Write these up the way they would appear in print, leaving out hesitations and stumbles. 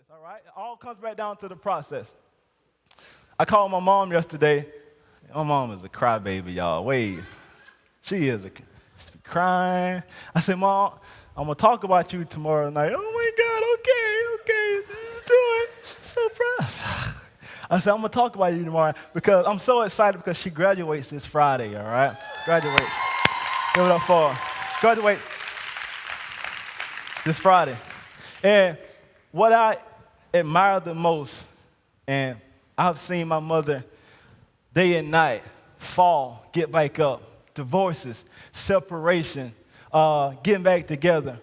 all right? It all comes back down to the process. I called my mom yesterday. My mom is a crybaby, y'all. Wait, she is she's crying. I said, Mom, I'm going to talk about you tomorrow night. Oh, my God, okay, let's do it. So proud. I said, I'm going to talk about you tomorrow because I'm so excited because she graduates this Friday, all right? Graduates. Give it up for her. Graduates this Friday. And what I admire the most, and I've seen my mother day and night fall, get back up, divorces, separation, getting back together,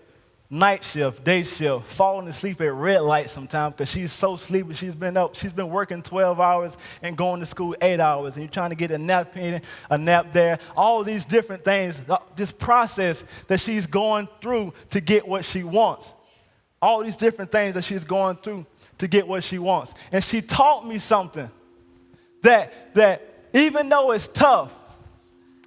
night shift, day shift, falling asleep at red light sometimes because she's so sleepy. She's been working 12 hours and going to school 8 hours, and you're trying to get a nap in, a nap there, all these different things, this process that she's going through to get what she wants. All these different things that she's going through to get what she wants. And she taught me something that even though it's tough,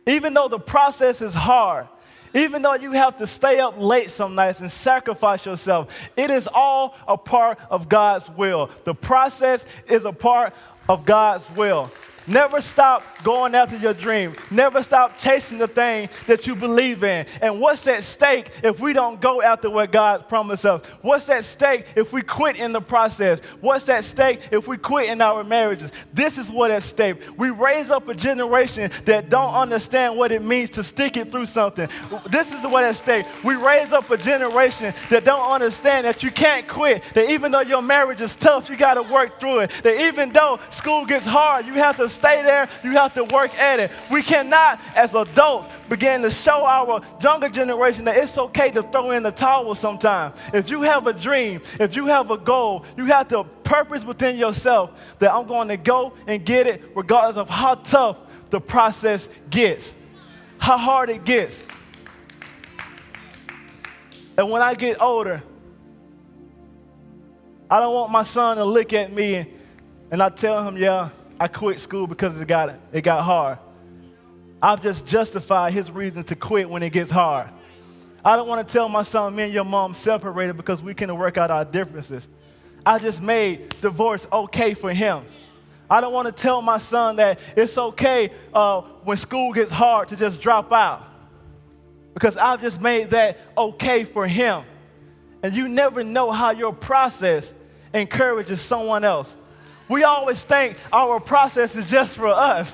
even though the process is hard, even though you have to stay up late some nights and sacrifice yourself, it is all a part of God's will. The process is a part of God's will. Never stop going after your dream. Never stop chasing the thing that you believe in. And what's at stake if we don't go after what God promised us? What's at stake if we quit in the process? What's at stake if we quit in our marriages? This is what at stake. We raise up a generation that don't understand what it means to stick it through something. This is what at stake. We raise up a generation that don't understand that you can't quit. That even though your marriage is tough, you got to work through it. That even though school gets hard, you have to stay there, you have to work at it. We cannot, as adults, begin to show our younger generation that it's okay to throw in the towel sometimes. If you have a dream, if you have a goal, you have to purpose within yourself that I'm going to go and get it regardless of how tough the process gets, how hard it gets. And when I get older, I don't want my son to look at me and I tell him, yeah, I quit school because it got hard. I've just justified his reason to quit when it gets hard. I don't want to tell my son, me and your mom separated because we couldn't work out our differences. I just made divorce okay for him. I don't want to tell my son that it's okay when school gets hard to just drop out because I've just made that okay for him. And you never know how your process encourages someone else. We always think our process is just for us.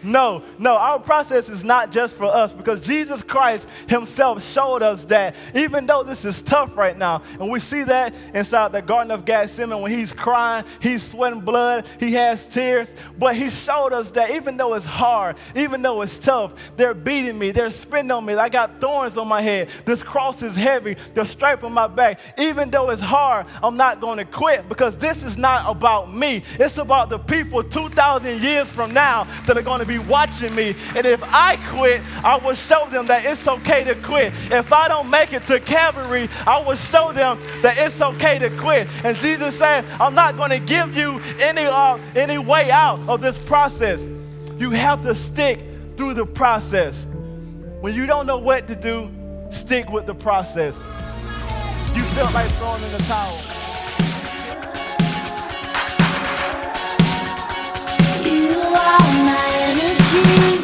No, our process is not just for us because Jesus Christ himself showed us that even though this is tough right now, and we see that inside the Garden of Gethsemane when he's crying, he's sweating blood, he has tears, but he showed us that even though it's hard, even though it's tough, they're beating me, they're spitting on me, I got thorns on my head, this cross is heavy, the stripe on my back. Even though it's hard, I'm not going to quit because this is not about me. It's about the people 2,000 years from now that are going to be watching me. And if I quit, I will show them that it's okay to quit. If I don't make it to Calvary, I will show them that it's okay to quit. And Jesus said, I'm not going to give you any way out of this process. You have to stick through the process. When you don't know what to do, stick with the process. You felt like throwing in the towel. You are my energy.